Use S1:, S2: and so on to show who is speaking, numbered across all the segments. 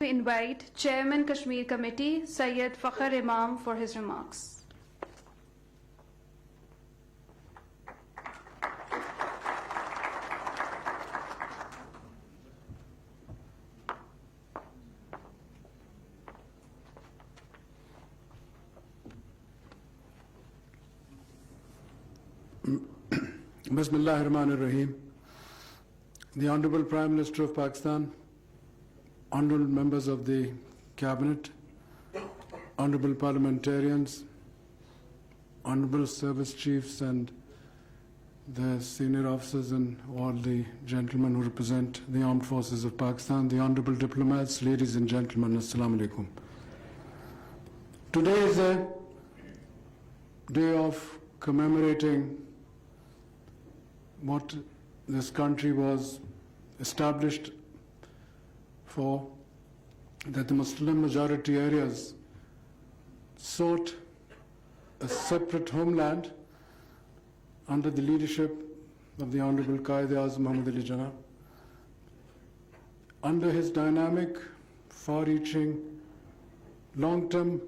S1: We invite Chairman Kashmir Committee, Syed Fakhar Imam, for his remarks.
S2: Bismillahir Rahmanir Rahim. The Honorable Prime Minister of Pakistan, honorable members of the Cabinet, honorable parliamentarians, honorable service chiefs and the senior officers and all the gentlemen who represent the armed forces of Pakistan, the honorable diplomats, ladies and gentlemen, Assalamu alaikum. Today is a day of commemorating what this country was established for, that the Muslim majority areas sought a separate homeland under the leadership of the Honorable Qaid-e-Azam Muhammad Ali Jinnah. Under his dynamic, far-reaching, long-term,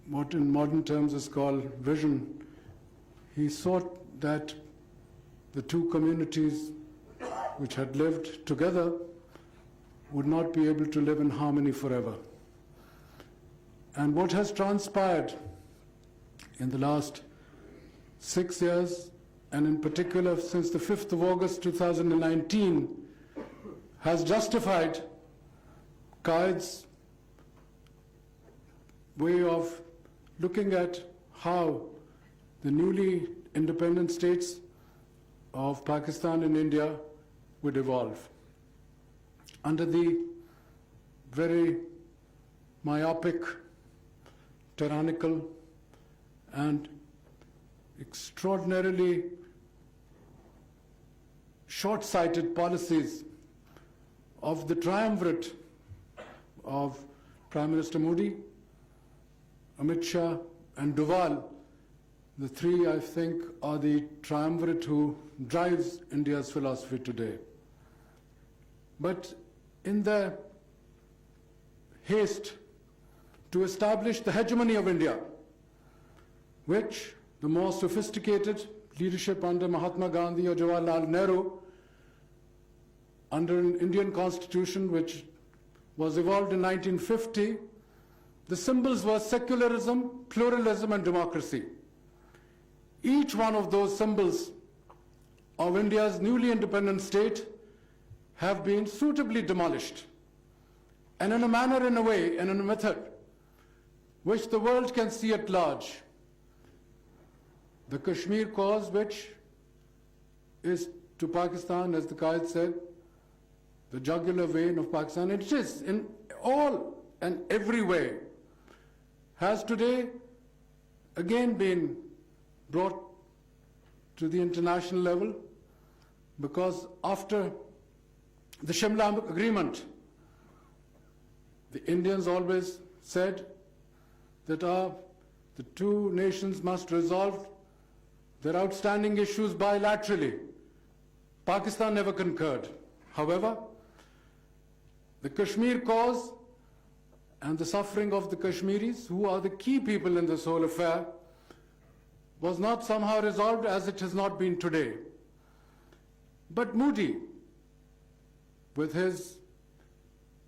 S2: what in modern terms is called vision, he sought that the two communities which had lived together would not be able to live in harmony forever. And what has transpired in the last 6 years, and in particular since the 5th of August 2019, has justified Qaid's way of looking at how the newly independent states of Pakistan and India would evolve. Under the very myopic, tyrannical, and extraordinarily short-sighted policies of the triumvirate of Prime Minister Modi, Amit Shah, and Doval, the three, I think, are the triumvirate who drives India's philosophy today. But in their haste to establish the hegemony of India, which the more sophisticated leadership under Mahatma Gandhi or Jawaharlal Nehru, under an Indian constitution which was evolved in 1950, the symbols were secularism, pluralism, and democracy. Each one of those symbols of India's newly independent state have been suitably demolished, and in a manner, in a way, and in a method which the world can see at large. The Kashmir cause, which is to Pakistan, as the Qaid said, the jugular vein of Pakistan, it is in all and every way, has today again been brought to the international level, because after the Shimla Agreement, the Indians always said that the two nations must resolve their outstanding issues bilaterally. Pakistan never concurred. However, the Kashmir cause and the suffering of the Kashmiris, who are the key people in this whole affair, was not somehow resolved, as it has not been today. But Modi, with his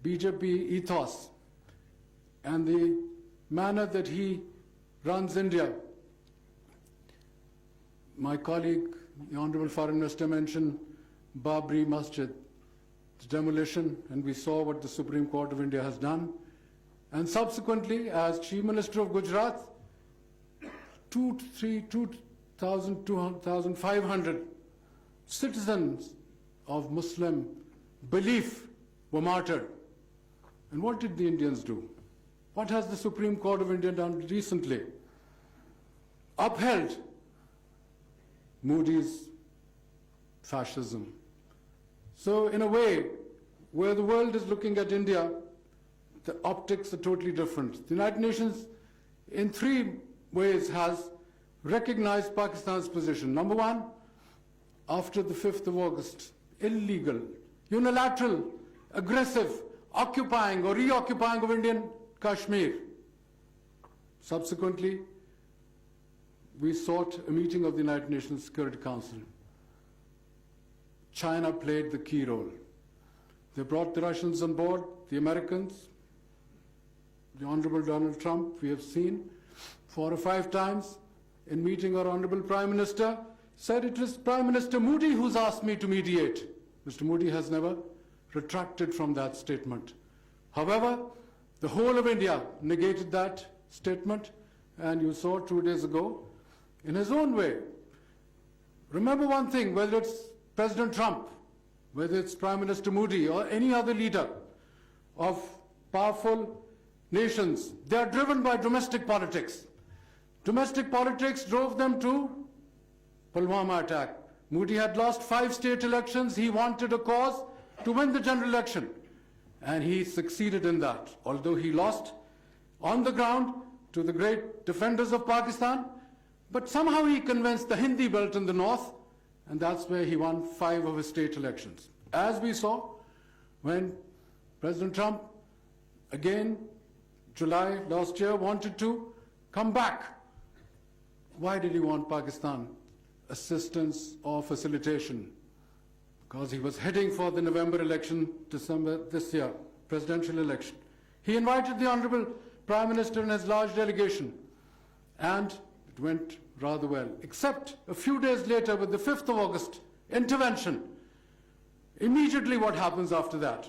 S2: BJP ethos and the manner that he runs India, my colleague, the Honorable Foreign Minister, mentioned Babri Masjid, the demolition, and we saw what the Supreme Court of India has done. And subsequently, as Chief Minister of Gujarat, 2,500 citizens of Muslim belief were martyred. And what did the Indians do? What has the Supreme Court of India done recently? Upheld Modi's fascism. So in a way, where the world is looking at India, the optics are totally different. The United Nations, in 3 ways, has recognized Pakistan's position. Number one, after the 5th of August, illegal, unilateral, aggressive, occupying or reoccupying of Indian Kashmir. Subsequently, we sought a meeting of the United Nations Security Council. China played the key role. They brought the Russians on board, the Americans, the Honorable Donald Trump, we have seen 4 or 5 times in meeting our Honorable Prime Minister, said it was Prime Minister Modi who's asked me to mediate. Mr. Modi has never retracted from that statement. However, the whole of India negated that statement, and you saw 2 days ago, in his own way. Remember one thing, whether it's President Trump, whether it's Prime Minister Modi or any other leader of powerful nations, they are driven by domestic politics. Domestic politics drove them to Pulwama attack. Modi had lost 5 state elections. He wanted a cause to win the general election. And he succeeded in that. Although he lost on the ground to the great defenders of Pakistan, but somehow he convinced the Hindi belt in the north, and that's where he won 5 of his state elections. As we saw when President Trump, again, July last year, wanted to come back. Why did he want Pakistan assistance or facilitation? Because he was heading for the November election, December this year, presidential election. He invited the Honorable Prime Minister and his large delegation, and it went rather well, except a few days later with the 5th of August intervention. Immediately what happens after that?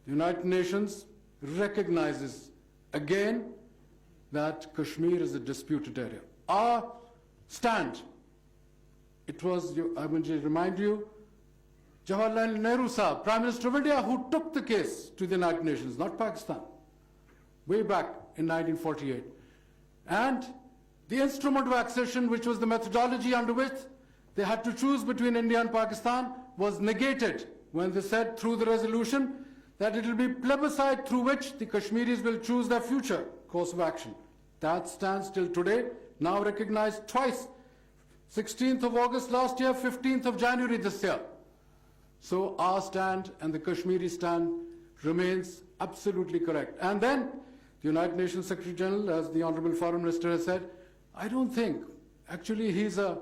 S2: The United Nations recognizes again that Kashmir is a disputed area. Our stand, it was, I want to remind you, Jawaharlal Nehru Sahab, Prime Minister of India, who took the case to the United Nations, not Pakistan, way back in 1948. And the instrument of accession, which was the methodology under which they had to choose between India and Pakistan, was negated when they said through the resolution that it will be plebiscite through which the Kashmiris will choose their future course of action. That stands till today, now recognized twice, 16th of August last year, 15th of January this year. So our stand and the Kashmiri stand remains absolutely correct. And then the United Nations Secretary General, as the Honorable Foreign Minister has said, I don't think, actually he's a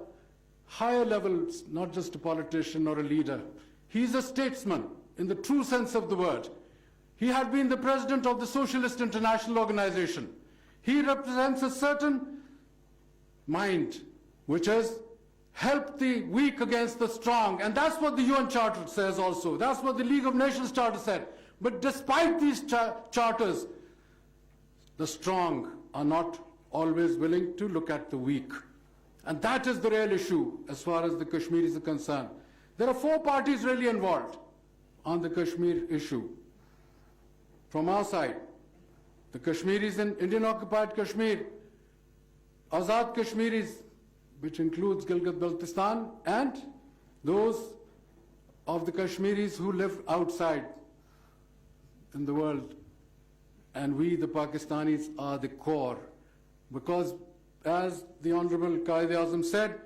S2: higher level, not just a politician or a leader. He's a statesman in the true sense of the word. He had been the president of the Socialist International Organization. He represents a certain mind, which is help the weak against the strong. And that's what the UN Charter says also. That's what the League of Nations Charter said. But despite these charters, the strong are not always willing to look at the weak. And that is the real issue as far as the Kashmiris are concerned. There are 4 parties really involved on the Kashmir issue. From our side, the Kashmiris in Indian-occupied Kashmir, Azad Kashmiris, which includes Gilgit-Baltistan, and those of the Kashmiris who live outside in the world. And we, the Pakistanis, are the core. Because, as the Honorable Quaid-e-Azam said,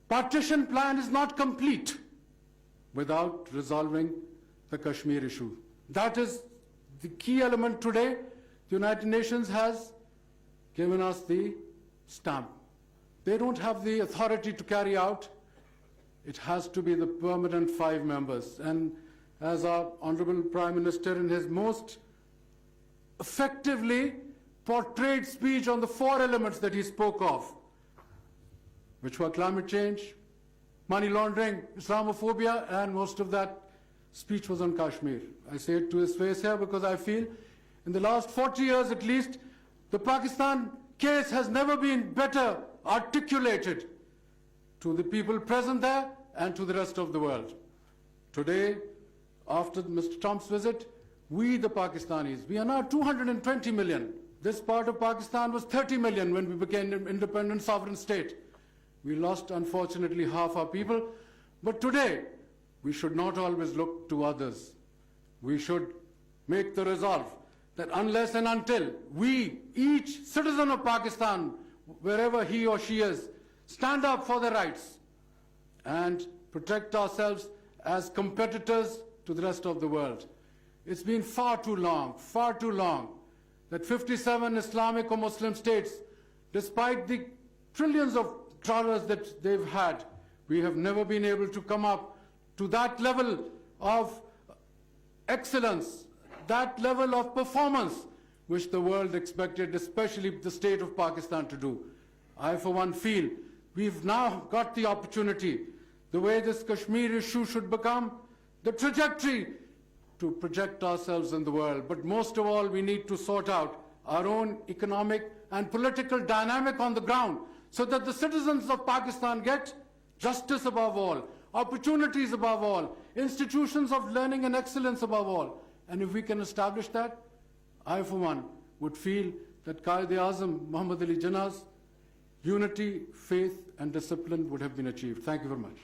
S2: partition plan is not complete without resolving the Kashmir issue. That is the key element today. The United Nations has given us the stamp. They don't have the authority to carry out. It has to be the permanent 5 members. And as our Honorable Prime Minister in his most effectively portrayed speech on the 4 elements that he spoke of, which were climate change, money laundering, Islamophobia, and most of that speech was on Kashmir. I say it to his face here because I feel in the last 40 years at least, the Pakistan case has never been better articulated to the people present there and to the rest of the world. Today, after Mr. Trump's visit, we the Pakistanis, we are now 220 million. This part of Pakistan was 30 million when we became an independent sovereign state. We lost, unfortunately, half our people. But today, we should not always look to others. We should make the resolve that unless and until we, each citizen of Pakistan, wherever he or she is, stand up for their rights and protect ourselves as competitors to the rest of the world. It's been far too long, that 57 Islamic or Muslim states, despite the trillions of dollars that they've had, we have never been able to come up to that level of excellence, that level of performance which the world expected, especially the state of Pakistan, to do. I, for one, feel we've now got the opportunity, the way this Kashmir issue should become the trajectory to project ourselves in the world. But most of all, we need to sort out our own economic and political dynamic on the ground so that the citizens of Pakistan get justice above all, opportunities above all, institutions of learning and excellence above all. And if we can establish that, I, for one, would feel that Quaid-e-Azam Muhammad Ali Jinnah's unity, faith and discipline would have been achieved. Thank you very much.